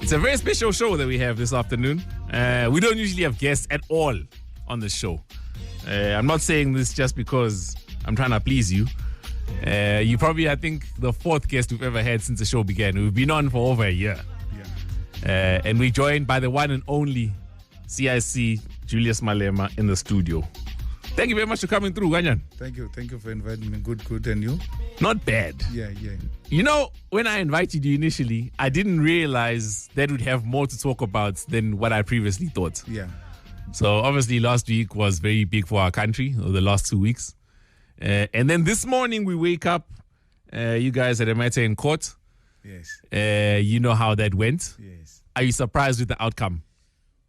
It's a very special show that we have this afternoon. We don't usually have guests at all on the show. I'm not saying this just because I'm trying to please you. You probably, I think, the fourth guest we've ever had since the show began. We've been on for over a year. Yeah. And we're joined by the one and only CIC, Julius Malema, in the studio. Thank you very much for coming through, Ganyan. Thank you for inviting me. Good. And you? Not bad. Yeah. You know, when I invited you initially, I didn't realize that we'd have more to talk about than what I previously thought. Yeah. So obviously last week was very big for our country, or the last 2 weeks. And then this morning we wake up, you guys had a matter in court. Yes. You know how that went. Yes. Are you surprised with the outcome?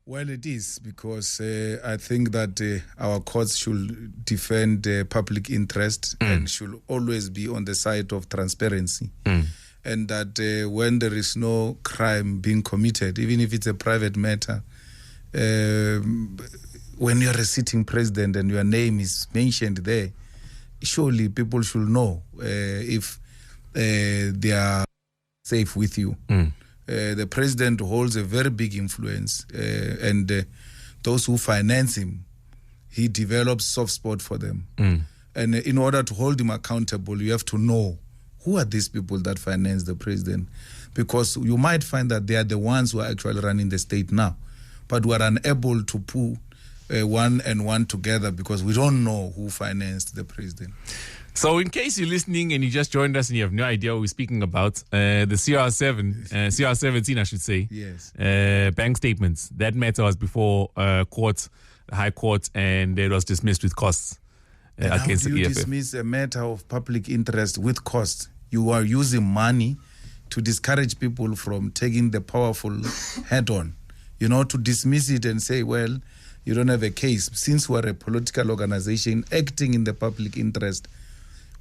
Well, it is, because I think that our courts should defend public interest and should always be on the side of transparency. And that when there is no crime being committed, even if it's a private matter, when you're a sitting president and your name is mentioned there, surely people should know if they are safe with you. The president holds a very big influence, and those who finance him, he develops soft spot for them. And in order to hold him accountable, you have to know who are these people that finance the president, because you might find that they are the ones who are actually running the state now, but we are unable to put one and one together because we don't know who financed the president. So in case you're listening and you just joined us and you have no idea what we're speaking about, the CR17, I should say, yes, bank statements, that matter was before court, the High Court, and it was dismissed with costs against the EFF. How do you dismiss a matter of public interest with costs? You are using money to discourage people from taking the powerful head on, to dismiss it and say, well, you don't have a case. Since we're a political organization acting in the public interest,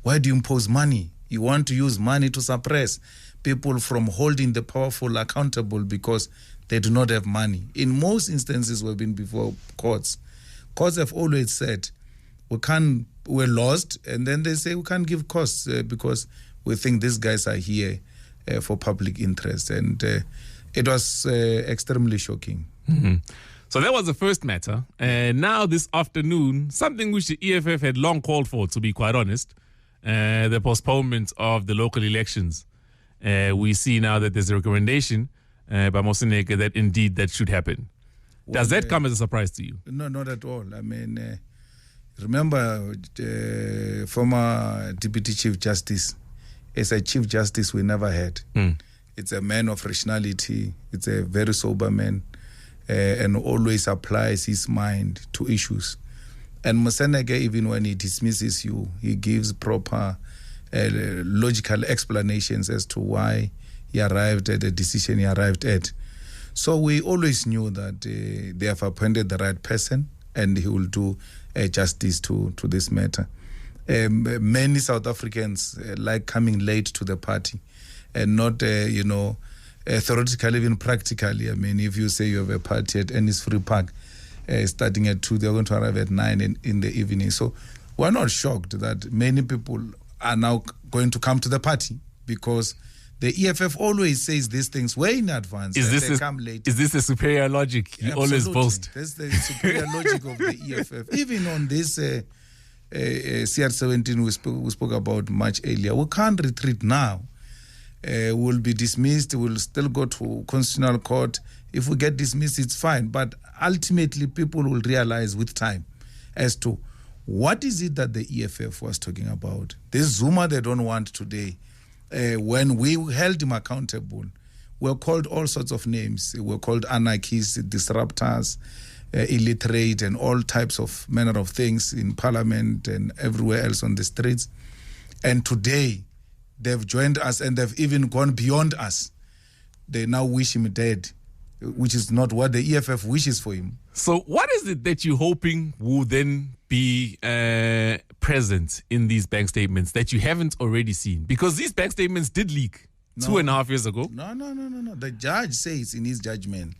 why do you impose money? You want to use money to suppress people from holding the powerful accountable because they do not have money. In most instances, we've been before courts. Courts have always said, we're lost, and then they say we can't give costs because we think these guys are here for public interest. And it was extremely shocking. Mm-hmm. So that was the first matter. And now this afternoon, something which the EFF had long called for, to be quite honest, the postponement of the local elections. We see now that there's a recommendation by Moseneke that indeed that should happen. Does that come as a surprise to you? No, not at all. I mean, remember, former Deputy Chief Justice, as a Chief Justice we never had. It's a man of rationality. It's a very sober man, and always applies his mind to issues. And Moseneke, even when he dismisses you, he gives proper logical explanations as to why he arrived at the decision he arrived at. So we always knew that they have appointed the right person and he will do justice to this matter. Many South Africans like coming late to the party and not, theoretically, even practically. I mean, if you say you have a party at Ennisfree Park, starting at 2, they're going to arrive at 9 in the evening. So we're not shocked that many people are now going to come to the party because the EFF always says these things way in advance. They come late. Is this a superior logic you always boast? That's the superior logic of the EFF. Even on this CR17 we spoke about much earlier, we can't retreat now. We'll be dismissed. We'll still go to Constitutional Court. If we get dismissed, it's fine. But ultimately, people will realize with time as to what is it that the EFF was talking about. This Zuma they don't want today. When we held him accountable, we're called all sorts of names. We're called anarchists, disruptors, illiterate, and all types of manner of things in Parliament and everywhere else on the streets. And today, they've joined us and they've even gone beyond us. They now wish him dead, which is not what the EFF wishes for him. So what is it that you're hoping will then be present in these bank statements that you haven't already seen? Because these bank statements did leak 2.5 years ago. No. The judge says in his judgment,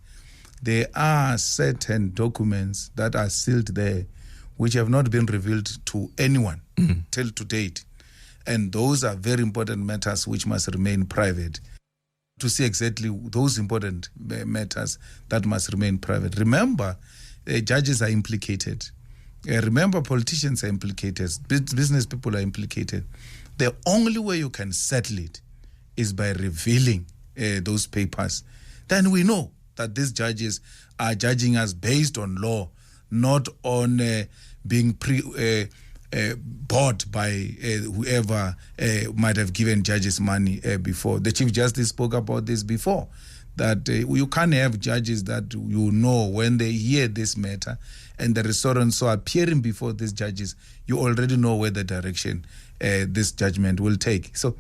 there are certain documents that are sealed there which have not been revealed to anyone till to date. And those are very important matters which must remain private. to see exactly those important matters that must remain private. Remember, judges are implicated. Remember, politicians are implicated. Business people are implicated. The only way you can settle it is by revealing those papers. Then we know that these judges are judging us based on law, not on being bought by whoever might have given judges money before. The Chief Justice spoke about this before, that you can't have judges that you know when they hear this matter and the restaurant so appearing before these judges, you already know where the direction this judgment will take. So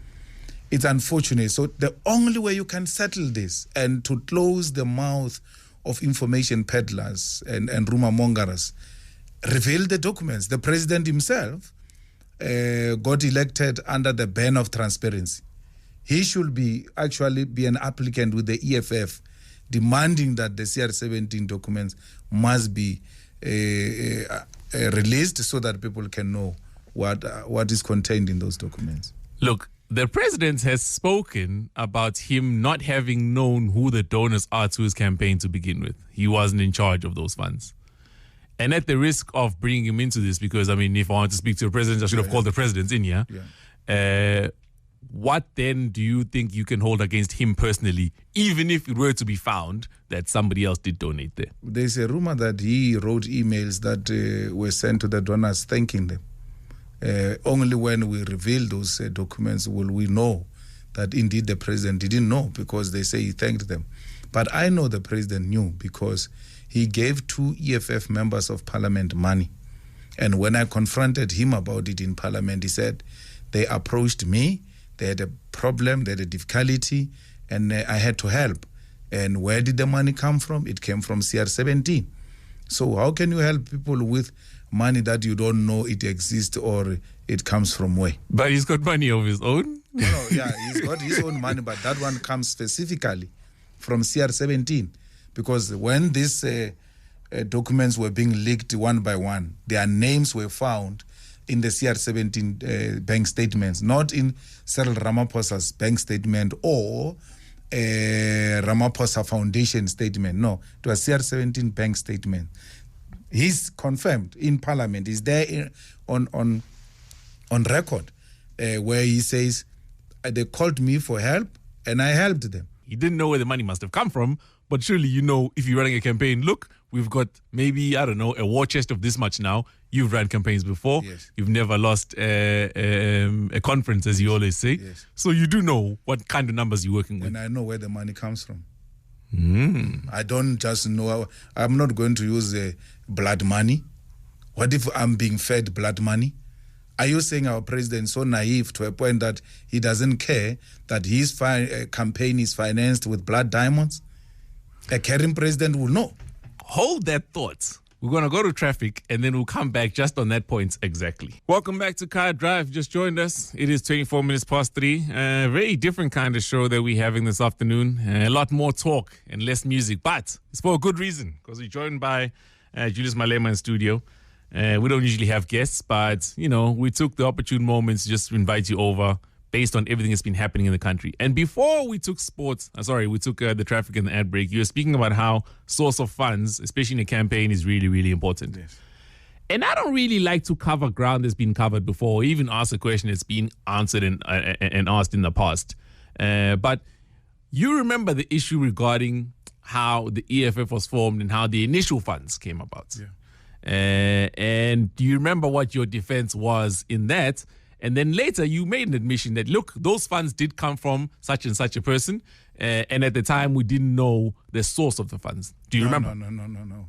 it's unfortunate. So the only way you can settle this and to close the mouth of information peddlers and rumor mongers, reveal the documents. The president himself got elected under the ban of transparency. He should actually be an applicant with the EFF, demanding that the CR17 documents must be released so that people can know what is contained in those documents. Look, the president has spoken about him not having known who the donors are to his campaign to begin with. He wasn't in charge of those funds. And at the risk of bringing him into this, because, I mean, if I want to speak to the president, I should have called the president in here. Yeah. What then do you think you can hold against him personally, even if it were to be found that somebody else did donate there? There's a rumor that he wrote emails that were sent to the donors thanking them. Only when we reveal those documents will we know that indeed the president didn't know, because they say he thanked them. But I know the president knew because he gave 2 EFF members of parliament money. And when I confronted him about it in parliament, he said, they approached me, they had a problem, they had a difficulty, and I had to help. And where did the money come from? It came from CR17. So how can you help people with money that you don't know it exists or it comes from where? But he's got money of his own. No, yeah, he's got his own money, but that one comes specifically from CR17. Because when these documents were being leaked one by one, their names were found in the CR17 bank statements, not in Cyril Ramaphosa's bank statement or Ramaphosa Foundation statement. No, it was CR17 bank statement. He's confirmed in Parliament. He's there on record where he says, they called me for help and I helped them. He didn't know where the money must have come from, but surely you know if you're running a campaign, look, we've got maybe, I don't know, a war chest of this much now. You've run campaigns before. Yes. You've never lost a conference, as you always say. Yes. So you do know what kind of numbers you're working with. And I know where the money comes from. I don't just know. I'm not going to use blood money. What if I'm being fed blood money? Are you saying our president is so naive to a point that he doesn't care that his campaign is financed with blood diamonds? A caring president will know. Hold that thought. We're going to go to traffic and then we'll come back just on that point exactly. Welcome back to Car Drive. Just joined us. It is 24 minutes past 3. A very different kind of show that we're having this afternoon. A lot more talk and less music, but it's for a good reason because we're joined by Julius Malema in studio. We don't usually have guests, but, you know, we took the opportune moments to just invite you over based on everything that's been happening in the country. And before we took the traffic and the ad break, you were speaking about how source of funds, especially in a campaign, is really, really important. Yes. And I don't really like to cover ground that's been covered before, or even ask a question that's been answered and asked in the past. But you remember the issue regarding how the EFF was formed and how the initial funds came about. Yeah. And do you remember what your defense was in that? And then later you made an admission that, look, those funds did come from such and such a person. And at the time we didn't know the source of the funds. Do you remember? No.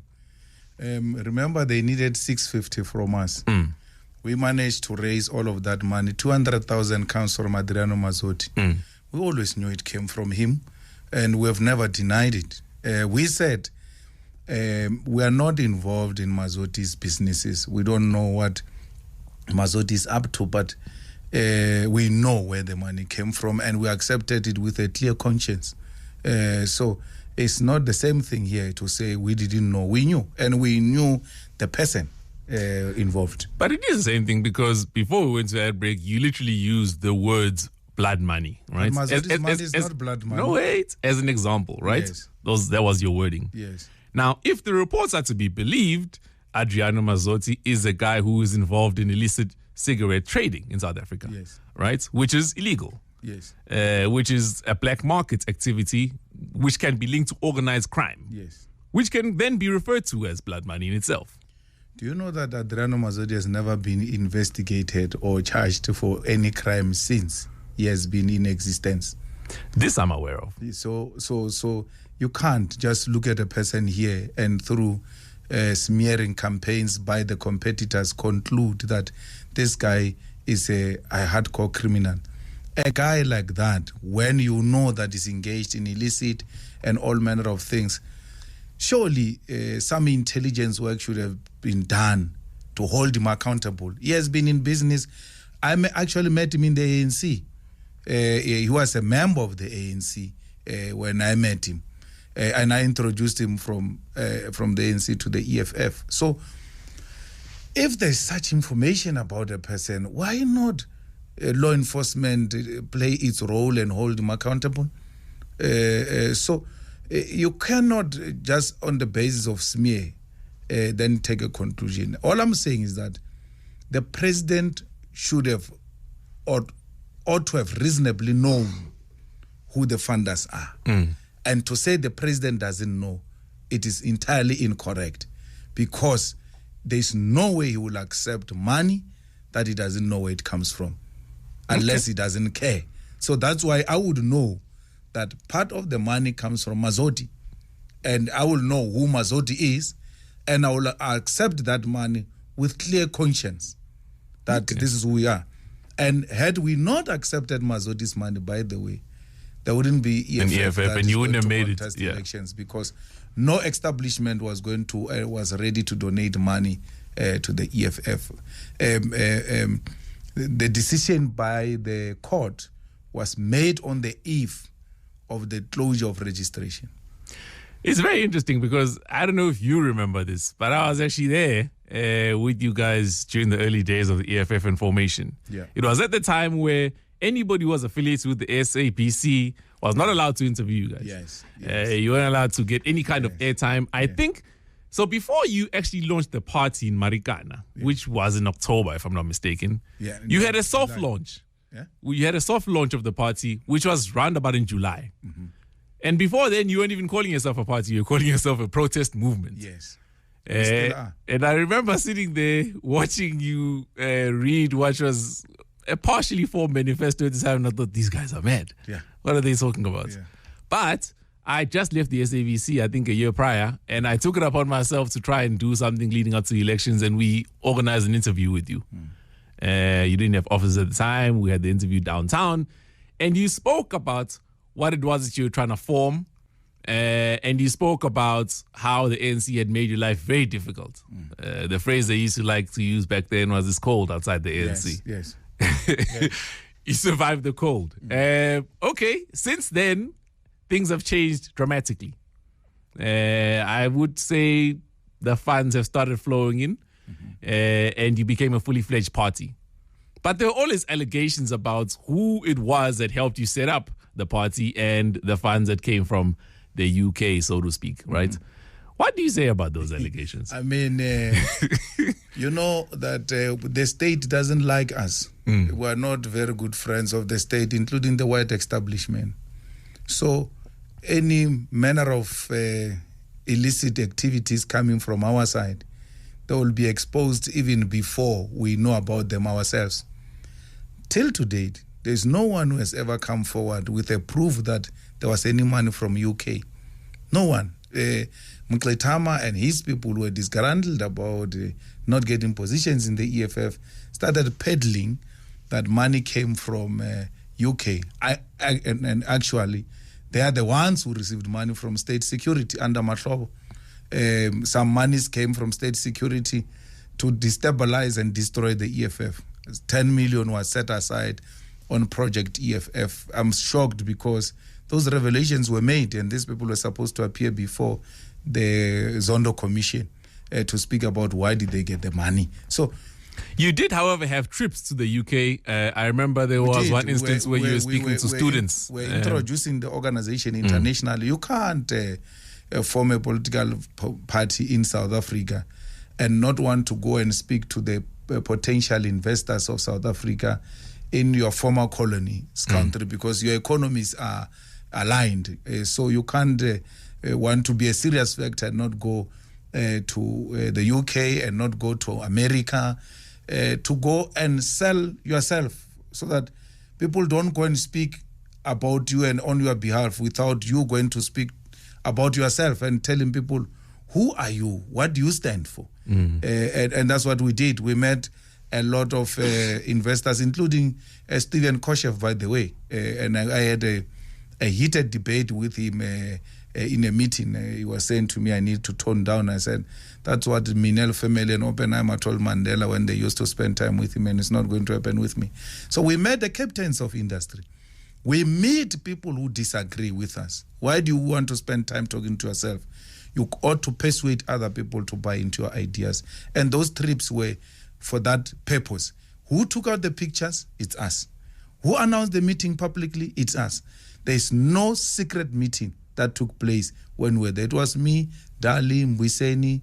Remember they needed 650 from us. We managed to raise all of that money. 200,000 comes from Adriano Mazzotti. We always knew it came from him. And we have never denied it. We said we are not involved in Mazzotti's businesses. We don't know what Mazzotti is up to, but we know where the money came from and we accepted it with a clear conscience. So it's not the same thing here to say we didn't know. We knew, and we knew the person involved. But it is the same thing because before we went to ad break, you literally used the words blood money, right? Mazoti's money is not blood money. No, wait. As an example, right? Yes. That was your wording. Yes. Now, if the reports are to be believed, Adriano Mazzotti is a guy who is involved in illicit cigarette trading in South Africa, Yes. right? Which is illegal. Yes. Which is a black market activity which can be linked to organized crime, Yes. which can then be referred to as blood money in itself. Do you know that Adriano Mazzotti has never been investigated or charged for any crime since he has been in existence? This I'm aware of. So you can't just look at a person here and through smearing campaigns by the competitors conclude that this guy is a hardcore criminal. A guy like that, when you know that he's engaged in illicit and all manner of things, surely some intelligence work should have been done to hold him accountable. He has been in business. I actually met him in the ANC. He was a member of the ANC when I met him. And I introduced him from the ANC to the EFF. So if there's such information about a person, why not law enforcement play its role and hold him accountable? So you cannot just on the basis of smear then take a conclusion. All I'm saying is that the president should have ought to have reasonably known who the funders are. And to say the president doesn't know, it is entirely incorrect, because there's no way he will accept money that he doesn't know where it comes from, unless he doesn't care. So that's why I would know that part of the money comes from Mazzotti, and I will know who Mazzotti is, and I will accept that money with clear conscience that this is who we are. And had we not accepted Mazzotti's money, by the way, there wouldn't be EFF, and you wouldn't have made it. Elections, because no establishment was going to was ready to donate money to the EFF. The decision by the court was made on the eve of the closure of registration. It's very interesting because I don't know if you remember this, but I was actually there with you guys during the early days of the EFF and formation. Yeah. It was at the time where anybody who was affiliated with the SAPC was not allowed to interview you guys. Yes. You weren't allowed to get any kind of airtime. I think, so before you actually launched the party in Marikana, which was in October, if I'm not mistaken, you had a soft launch. Yeah. You had a soft launch of the party, which was roundabout in July. And before then, you weren't even calling yourself a party. You were calling yourself a protest movement. Yes. And I remember sitting there watching you read what was a partially formed manifesto at the time, and I thought, these guys are mad. Yeah. What are they talking about? Yeah. But I just left the SABC, I think, a year prior, and I took it upon myself to try and do something leading up to the elections, and we organized an interview with you. You didn't have offices at the time. We had the interview downtown, and you spoke about what it was that you were trying to form, and you spoke about how the ANC had made your life very difficult. The phrase they used to like to use back then was, "It's cold outside the ANC." Yes. You survived the cold. Okay, since then, things have changed dramatically. I would say the funds have started flowing in, and you became a fully fledged party. But there were always allegations about who it was that helped you set up the party and the funds that came from the UK, so to speak, right? What do you say about those allegations? I mean, you know that the state doesn't like us. We are not very good friends of the state, including the white establishment. So any manner of illicit activities coming from our side, they will be exposed even before we know about them ourselves. Till to date, there's no one who has ever come forward with a proof that there was any money from UK. No one. Mkletama and his people were disgruntled about not getting positions in the EFF, started peddling that money came from UK. And actually, they are the ones who received money from state security under Mahlobo. Some monies came from state security to destabilize and destroy the EFF. 10 million was set aside on Project EFF. I'm shocked because those revelations were made and these people were supposed to appear before the Zondo Commission to speak about why did they get the money. So You did, however, have trips to the UK. I remember there was one instance where you were speaking to students. We're introducing the organization internationally. You can't form a political party in South Africa and not want to go and speak to the potential investors of South Africa in your former colony's country because your economies are aligned. So you can't want to be a serious factor and not go to the UK and not go to America to go and sell yourself so that people don't go and speak about you and on your behalf without you going to speak about yourself and telling people, who are you? What do you stand for? And that's what we did. We met a lot of investors, including Stephen Koshev, by the way. And I had a heated debate with him in a meeting. He was saying to me, I need to tone down. I said, that's what Minel family and Oppenheimer told Mandela when they used to spend time with him, and it's not going to happen with me. So we met the captains of industry. We meet people who disagree with us. Why do you want to spend time talking to yourself? You ought to persuade other people to buy into your ideas. And those trips were for that purpose. Who took out the pictures? It's us. Who announced the meeting publicly? It's us. There's no secret meeting that took place when we were there. It was me, Dali, Mbwiseni,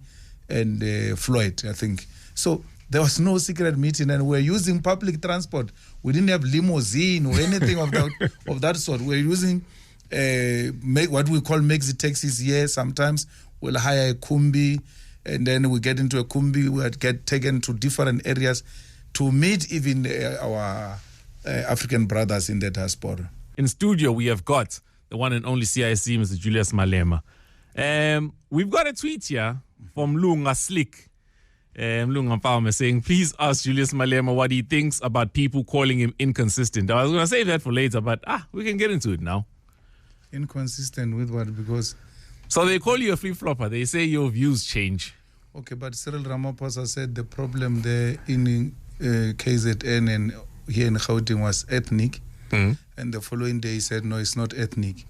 and Floyd, I think. So there was no secret meeting, and we're using public transport. We didn't have limousine or anything of that sort. We're using what we call maxi taxis here. Sometimes we'll hire a kumbi, and then we get into a kumbi. We'll get taken to different areas to meet even our African brothers in the diaspora. In studio, we have got the one and only CIC, Mr. Julius Malema. We've got a tweet here from Lunga Slick. Lunga Palmer saying, please ask Julius Malema what he thinks about people calling him inconsistent. I was going to save that for later, but we can get into it now. Inconsistent with what? Because... So they call you a flip-flopper. They say your views change. Okay, but Cyril Ramaphosa said the problem there in KZN and here in Gauteng was ethnic. And the following day he said, no, it's not ethnic.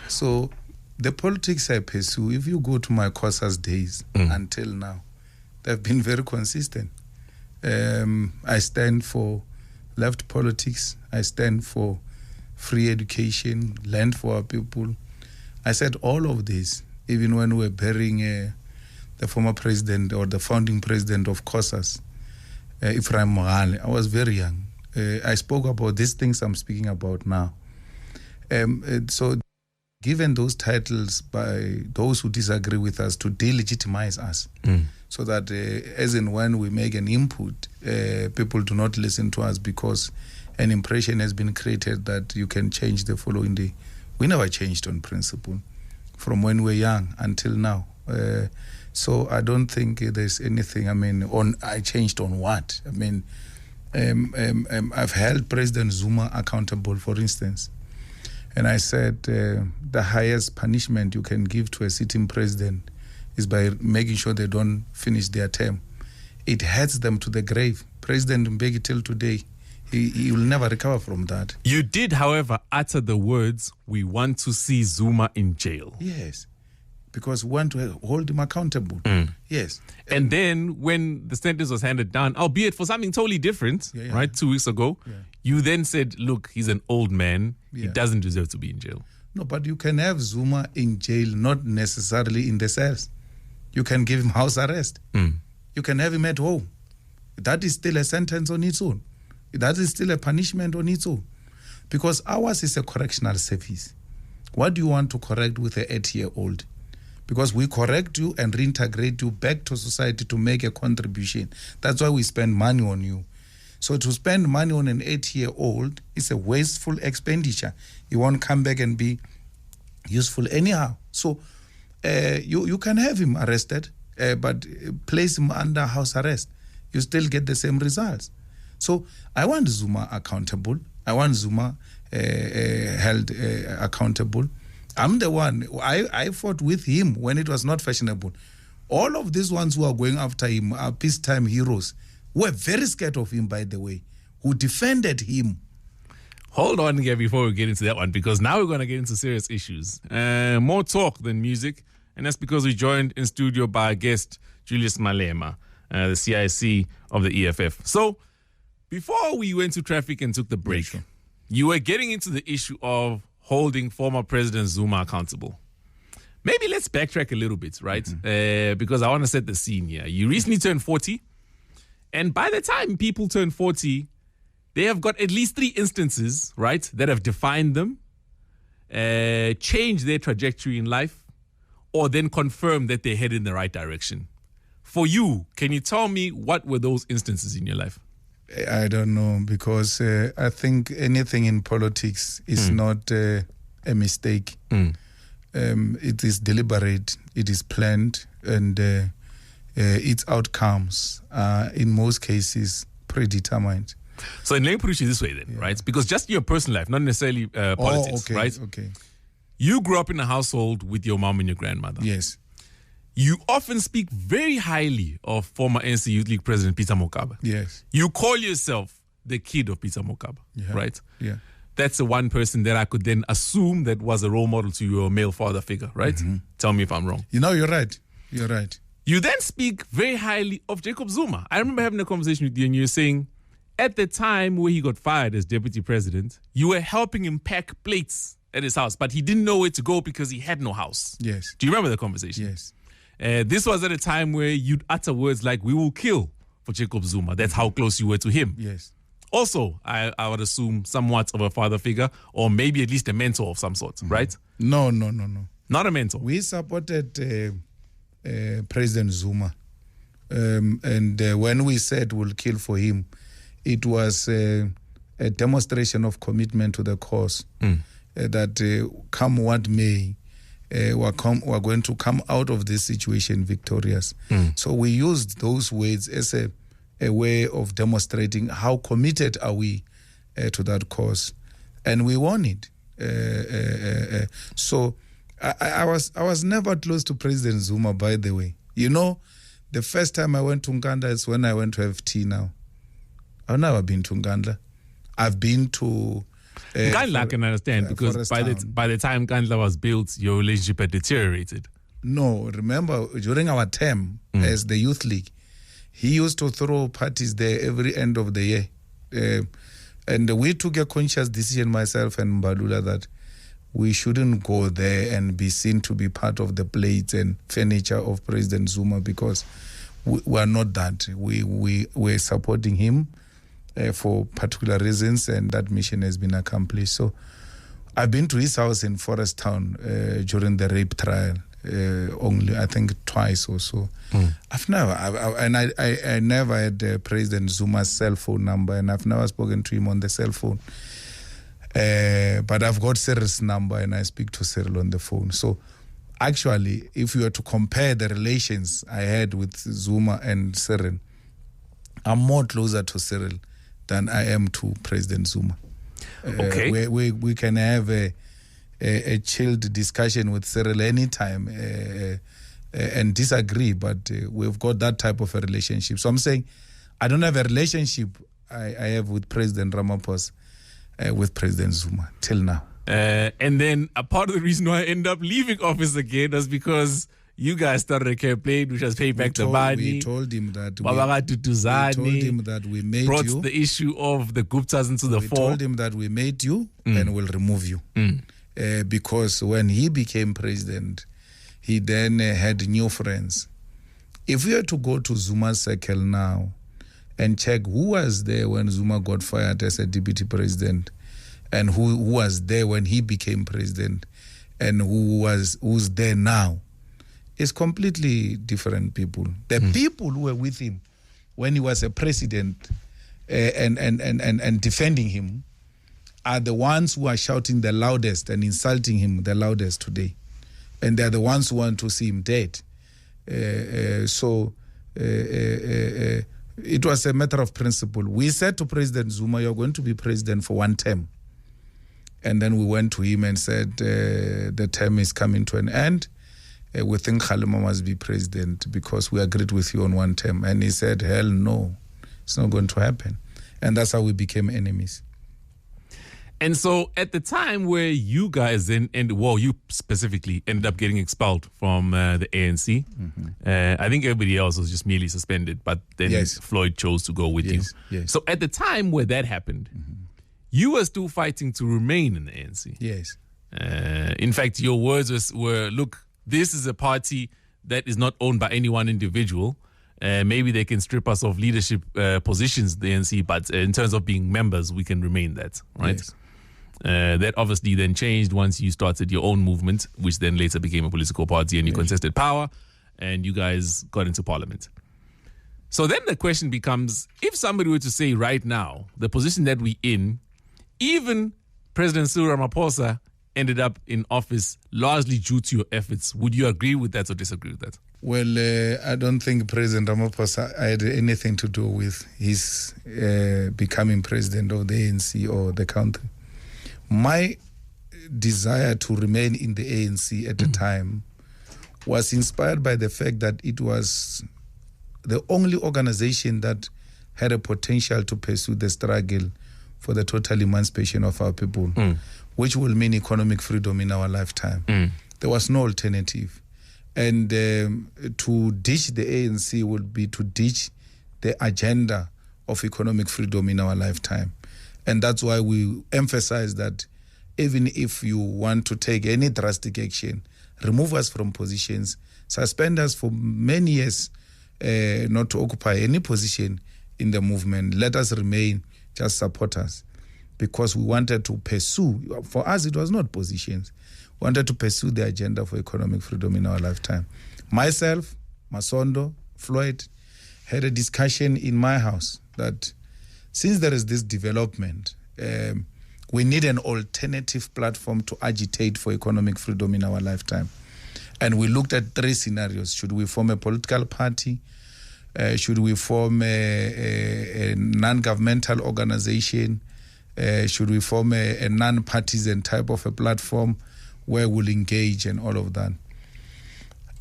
So the politics I pursue, if you go to my COSAS days until now, they've been very consistent. I stand for left politics. I stand for free education, land for our people. I said all of this, even when we were burying the former president or the founding president of COSAS, Ephraim Mogale. I was very young. I spoke about these things I'm speaking about now. So given those titles by those who disagree with us to delegitimize us, so that as and when we make an input, people do not listen to us because an impression has been created that you can change the following day. We never changed on principle from when we were young until now. So I don't think there's anything, I changed on what? I've held President Zuma accountable, for instance. And I said the highest punishment you can give to a sitting president is by making sure they don't finish their term. It hurts them to the grave. President Mbeki till today, he will never recover from that. You did, however, utter the words, we want to see Zuma in jail. Yes, because we want to hold him accountable. Yes. And then when the sentence was handed down, albeit for something totally different, right, 2 weeks ago, you then said, look, he's an old man. He doesn't deserve to be in jail. No, but you can have Zuma in jail, not necessarily in the cells. You can give him house arrest. You can have him at home. That is still a sentence on its own. That is still a punishment on its own. Because ours is a correctional service. What do you want to correct with an 8-year-old? Because we correct you and reintegrate you back to society to make a contribution. That's why we spend money on you. So to spend money on an 8-year-old is a wasteful expenditure. You won't come back and be useful anyhow. So you can have him arrested, but place him under house arrest. You still get the same results. So I want Zuma accountable. I want Zuma held accountable. I'm the one, I fought with him when it was not fashionable. All of these ones who are going after him are peacetime heroes who were very scared of him, by the way, who defended him. Hold on here before we get into that one, because now we're going to get into serious issues. More talk than music, and that's because we're joined in studio by our guest, Julius Malema. the CIC of the EFF. So before we went to traffic and took the break, you were getting into the issue of holding former President Zuma accountable. Maybe let's backtrack a little bit, right? Because I want to set the scene here. You recently turned 40. And by the time people turn 40, they have got at least 3 instances, right, that have defined them, changed their trajectory in life, or then confirmed that they head in the right direction. For you, can you tell me what were those instances in your life? I don't know, because I think anything in politics is not a mistake. It is deliberate, it is planned, and its outcomes are, in most cases, predetermined. So let me put it this way then, right? Because just in your personal life, not necessarily politics, right? Okay. You grew up in a household with your mom and your grandmother. Yes. You often speak very highly of former ANC Youth League President Peter Mokaba. Yes. You call yourself the kid of Peter Mokaba, right? Yeah. That's the one person that I could then assume that was a role model to your male father figure, right? Tell me if I'm wrong. You know, you're right. You're right. You then speak very highly of Jacob Zuma. I remember having a conversation with you and you were saying, at the time where he got fired as deputy president, you were helping him pack plates at his house, but he didn't know where to go because he had no house. Yes. Do you remember the conversation? Yes. This was at a time where you'd utter words like, "We will kill for Jacob Zuma." That's how close you were to him. Yes. Also, I would assume somewhat of a father figure, or maybe at least a mentor of some sort, right? No. Not a mentor. We supported President Zuma. And when we said we'll kill for him, it was a demonstration of commitment to the cause. That come what may, we're going to come out of this situation victorious. So we used those words as a way of demonstrating how committed are we to that cause, and we won it. So I was never close to President Zuma, by the way. You know, the first time I went to Nkandla is when I went to FT now. I've never been to Nkandla. I've been to... Nkandla I can understand, because by the time Nkandla was built, your relationship had deteriorated. No, remember, during our term as the Youth League, he used to throw parties there every end of the year. And we took a conscious decision, myself and Mbalula, that we shouldn't go there and be seen to be part of the plates and furniture of President Zuma, because we are not that. We're supporting him for particular reasons, and that mission has been accomplished. So I've been to his house in Forest Town during the rape trial, only I think twice or so. I've never, I never had President Zuma's cell phone number, and I've never spoken to him on the cell phone. But I've got Cyril's number, and I speak to Cyril on the phone. So actually, if you were to compare the relations I had with Zuma and Cyril, I'm more closer to Cyril than I am to President Zuma. Okay. We can have a chilled discussion with Cyril anytime and disagree, but we've got that type of a relationship. So I'm saying I don't have a relationship I have with President Ramaphosa with President Zuma till now. And then a part of the reason why I ended up leaving office again was because you guys started a campaign which was pay back the money. We told him that we made brought you. The issue of the Guptas into the fore. We told him that we made you and will remove you. Because when he became president, he then had new friends. If we are to go to Zuma's circle now and check who was there when Zuma got fired as a deputy president, and who was there when he became president, and who's there now, it's completely different people. The people who were with him when he was a president and defending him are the ones who are shouting the loudest and insulting him the loudest today. And they're the ones who want to see him dead. So it was a matter of principle. We said to President Zuma, you're going to be president for one term. And then we went to him and said, the term is coming to an end. We think Malema must be president because we agreed with you on one term. And he said, hell no, it's not going to happen. And that's how we became enemies. And so at the time where you guys you specifically ended up getting expelled from the ANC, I think everybody else was just merely suspended, but then Floyd chose to go with you. Yes. So at the time where that happened, you were still fighting to remain in the ANC. Yes. In fact, your words were, look, this is a party that is not owned by any one individual. Maybe they can strip us of leadership positions, the ANC, but in terms of being members, we can remain that, right? Yes. That obviously then changed once you started your own movement, which then later became a political party, and you contested power, and you guys got into parliament. So then the question becomes, if somebody were to say right now, the position that we're in, even President Cyril Ramaphosa ended up in office largely due to your efforts, would you agree with that or disagree with that? Well, I don't think President Ramaphosa had anything to do with his becoming president of the ANC or the country. My desire to remain in the ANC at the time was inspired by the fact that it was the only organization that had a potential to pursue the struggle for the total emancipation of our people, which will mean economic freedom in our lifetime. There was no alternative. And to ditch the ANC would be to ditch the agenda of economic freedom in our lifetime. And that's why we emphasize that even if you want to take any drastic action, remove us from positions, suspend us for many years, not to occupy any position in the movement, let us remain, just support us. Because we wanted to pursue, for us it was not positions, we wanted to pursue the agenda for economic freedom in our lifetime. Myself, Masondo, Floyd, had a discussion in my house that since there is this development, we need an alternative platform to agitate for economic freedom in our lifetime. And we looked at three scenarios. Should we form a political party? Should we form a non-governmental organization? Should we form a non-partisan type of a platform where we'll engage and all of that?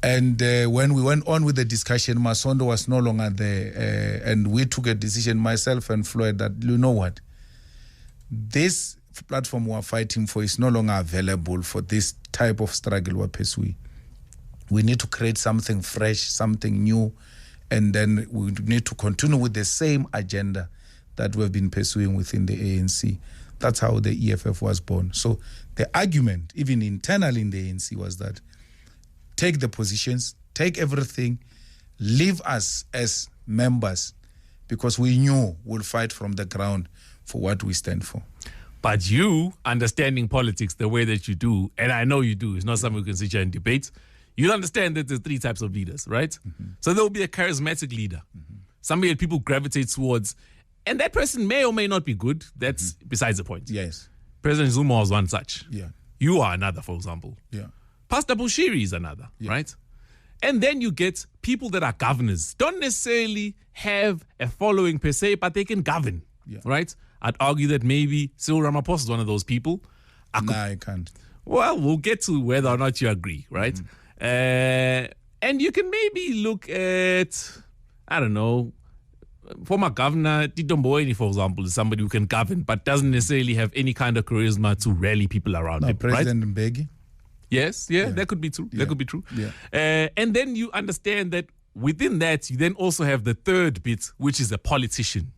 And when we went on with the discussion, Masondo was no longer there. And we took a decision, myself and Floyd, that, you know what? This platform we're fighting for is no longer available for this type of struggle we're pursuing. We need to create something fresh, something new, and then we need to continue with the same agenda that we've been pursuing within the ANC. That's how the EFF was born. So the argument, even internally in the ANC, was that take the positions, take everything, leave us as members, because we knew we'll fight from the ground for what we stand for. But you, understanding politics the way that you do, and I know you do, it's not something we can sit here and debate, you understand that there's three types of leaders, right? So there will be a charismatic leader, somebody that people gravitate towards, and that person may or may not be good. That's besides the point. Yes. President Zuma was one such. Yeah. You are another, for example. Yeah. Pastor Bushiri is another, right? And then you get people that are governors, don't necessarily have a following per se, but they can govern, right? I'd argue that maybe Cyril Ramaphosa is one of those people. I can't. Well, we'll get to whether or not you agree, right? And you can maybe look at, I don't know, former governor Tito Mboweni, for example, is somebody who can govern, but doesn't necessarily have any kind of charisma to rally people around him, President right? Mbeki. Yes, that could be true. That could be true. Yeah. And then you understand that within that, you then also have the third bit, which is a politician.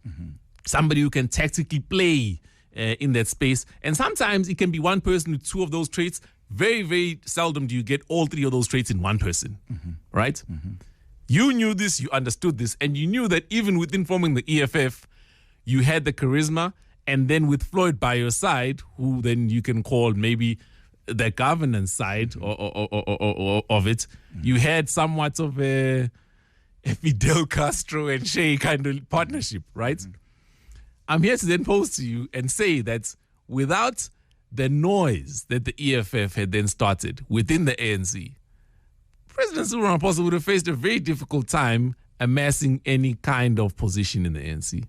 Somebody who can tactically play in that space. And sometimes it can be one person with two of those traits. Very, very seldom do you get all three of those traits in one person, right? You knew this, you understood this, and you knew that even within forming the EFF, you had the charisma, and then with Floyd by your side, who then you can call maybe the governance side of it, you had somewhat of a Fidel Castro and Che kind of partnership, right? I'm here to then pose to you and say that without the noise that the EFF had then started within the ANC, President Cyril Ramaphosa would have faced a very difficult time amassing any kind of position in the ANC.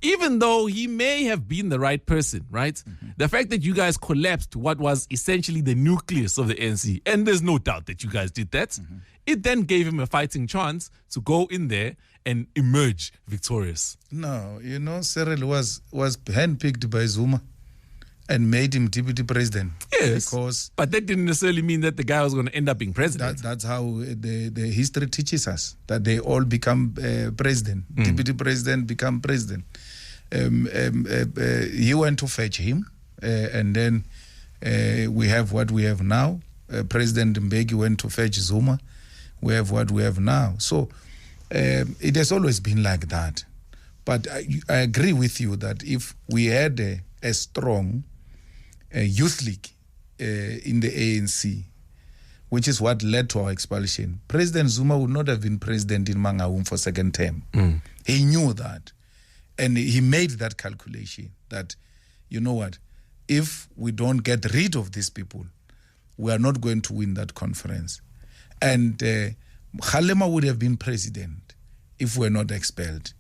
Even though he may have been the right person, right? The fact that you guys collapsed what was essentially the nucleus of the ANC, and there's no doubt that you guys did that, it then gave him a fighting chance to go in there and emerge victorious. No, Cyril was handpicked by Zuma. and made him deputy president. Yes, because but that didn't necessarily mean that the guy was going to end up being president. That's how the history teaches us, that they all become president. Deputy president become president. He went to fetch him, and then we have what we have now. President Mbeki went to fetch Zuma. We have what we have now. So it has always been like that. But I agree with you that if we had a strong youth league in the ANC, which is what led to our expulsion, President Zuma would not have been president in Mangaung for second term. He knew that. And he made that calculation that, you know what, if we don't get rid of these people, we are not going to win that conference. And Malema would have been president if we're not expelled.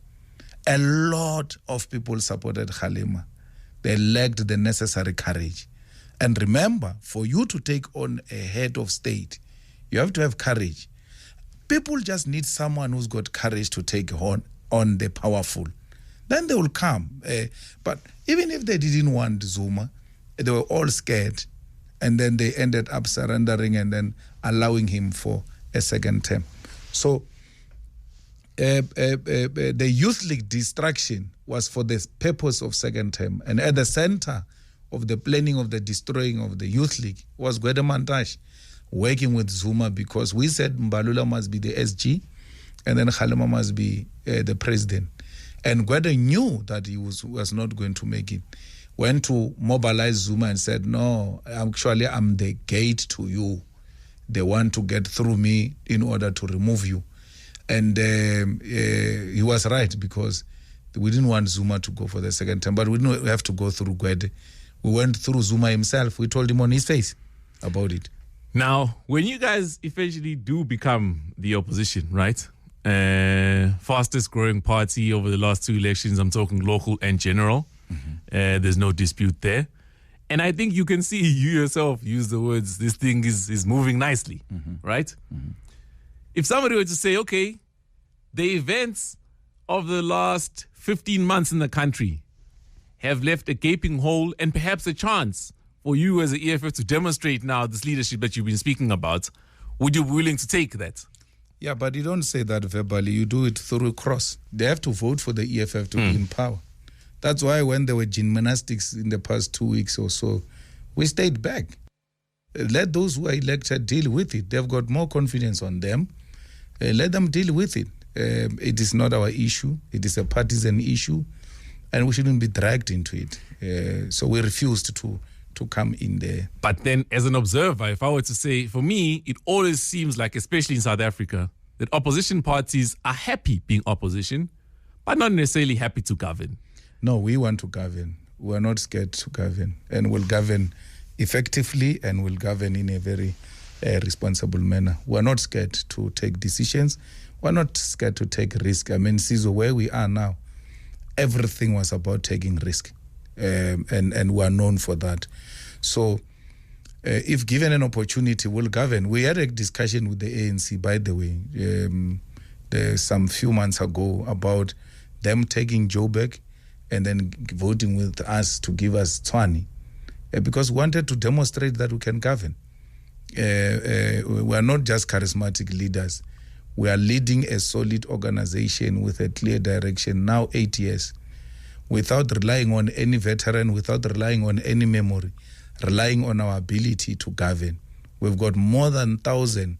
A lot of people supported Malema. They lacked the necessary courage. And remember, for you to take on a head of state, you have to have courage. People just need someone who's got courage to take on the powerful. Then they will come. But even if they didn't want Zuma, they were all scared. And then they ended up surrendering and then allowing him for a second term. So the youth league distraction was for the purpose of second term. And at the center of the planning of the destroying of the youth league was Gwede Mantashe, working with Zuma, because we said Mbalula must be the SG and then Malema must be the president. And Gwede knew that he was not going to make it. Went to mobilize Zuma and said, no, actually I'm the gate to you. They want to get through me in order to remove you. And he was right, because we didn't want Zuma to go for the second term, but we didn't have to go through Gwede. We went through Zuma himself. We told him on his face about it. Now, when you guys eventually do become the opposition, right? Fastest growing party over the last 2 elections, I'm talking local and general. There's no dispute there. And I think you can see you yourself use the words, this thing is moving nicely, right? If somebody were to say, okay, the events of the last 15 months in the country have left a gaping hole and perhaps a chance for you as an EFF to demonstrate now this leadership that you've been speaking about, would you be willing to take that? Yeah, but you don't say that verbally. You do it through cross. They have to vote for the EFF to be in power. That's why when there were gymnastics in the past 2 weeks or so, we stayed back. Let those who are elected deal with it. They've got more confidence on them. Let them deal with it. It is not our issue. It is a partisan issue, and we shouldn't be dragged into it. So we refused to come in there. But then, as an observer, if I were to say, for me, it always seems like, especially in South Africa, that opposition parties are happy being opposition, but not necessarily happy to govern. No, we want to govern. We're not scared to govern, and we'll govern effectively, and we'll govern in a very responsible manner. We're not scared to take decisions. We're not scared to take risk. I mean, Sizwe, where we are now, everything was about taking risk, and we're known for that. So if given an opportunity, we'll govern. We had a discussion with the ANC, by the way, some few months ago, about them taking Joburg and then voting with us to give us Tshwane, because we wanted to demonstrate that we can govern. We are not just charismatic leaders. We are leading a solid organization with a clear direction, now 8 years, without relying on any veteran, without relying on any memory, relying on our ability to govern. We've got more than 1,000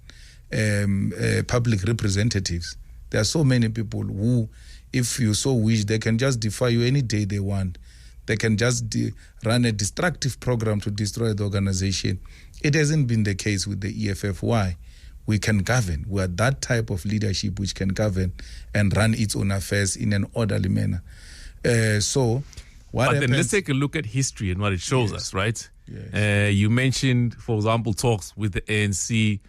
public representatives. There are so many people who, if you so wish, they can just defy you any day they want. They can just run a destructive program to destroy the organization. It hasn't been the case with the EFF. Why? We can govern. We are that type of leadership which can govern and run its own affairs in an orderly manner. So, what happens? Then let's take a look at history and what it shows us, right? Yes. You mentioned, for example, talks with the ANC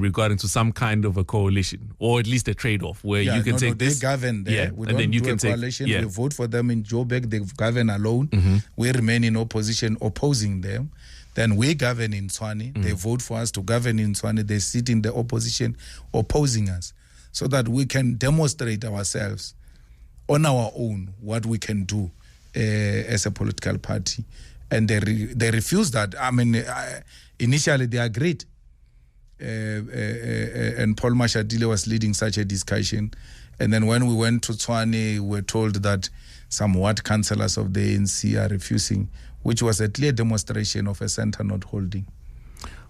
regarding to some kind of a coalition, or at least a trade-off, where you can take this. They govern there. We don't do a coalition. We vote for them in Joburg. They govern alone. We remain in opposition, opposing them. Then we govern in Tshwane. They vote for us to govern in Tshwane. They sit in the opposition, opposing us, so that we can demonstrate ourselves on our own what we can do as a political party. And they refused that. I mean, initially they agreed. And Paul Mashatile was leading such a discussion. And then when we went to Tshwane, we were told that some ward councillors of the ANC are refusing, which was a clear demonstration of a centre not holding.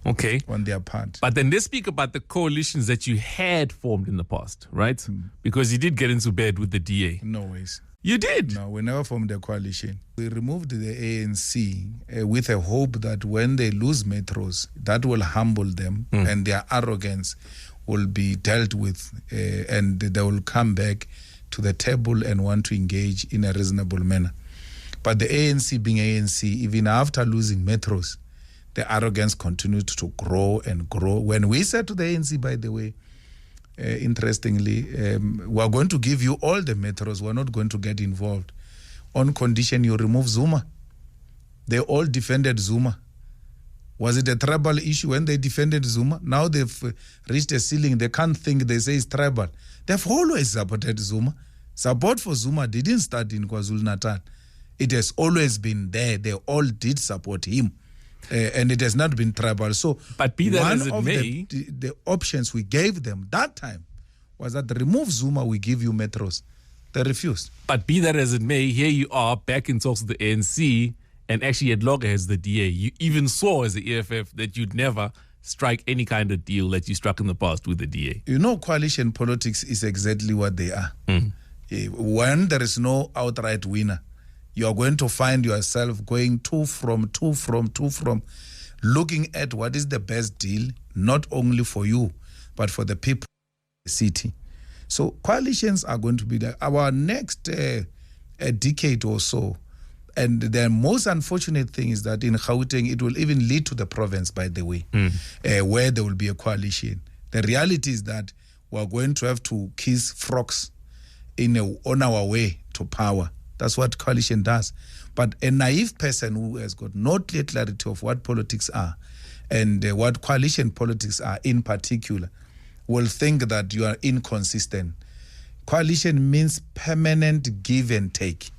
Okay. On their part. But then let's speak about the coalitions that you had formed in the past, right? Because you did get into bed with the DA. No ways. You did? No, we never formed a coalition. We removed the ANC with a hope that when they lose metros, that will humble them and their arrogance will be dealt with and they will come back to the table and want to engage in a reasonable manner. But the ANC being ANC, even after losing metros, the arrogance continued to grow and grow. When we said to the ANC, by the way, interestingly, we're going to give you all the metros. We're not going to get involved on condition you remove Zuma. They all defended Zuma. Was it a tribal issue when they defended Zuma? Now they've reached a ceiling. They can't think. They say it's tribal. They've always supported Zuma. Support for Zuma didn't start in KwaZulu-Natal. It has always been there. They all did support him. And it has not been tribal. So but be that one as it of may, the options we gave them that time was that remove Zuma, we give you metros. They refused. But be that as it may, here you are back in talks with the ANC and actually at loggerheads the DA. You even saw as the EFF that you'd never strike any kind of deal that you struck in the past with the DA. You know, coalition politics is exactly what they are. When there is no outright winner, you are going to find yourself going to from, looking at what is the best deal, not only for you, but for the people of the city. So coalitions are going to be there. Our next a decade or so, and the most unfortunate thing is that in Gauteng, it will even lead to the province, by the way, where there will be a coalition. The reality is that we're going to have to kiss frogs on our way to power. That's what coalition does. But a naive person who has got no clear clarity of what politics are and what coalition politics are in particular will think that you are inconsistent. Coalition means permanent give and take.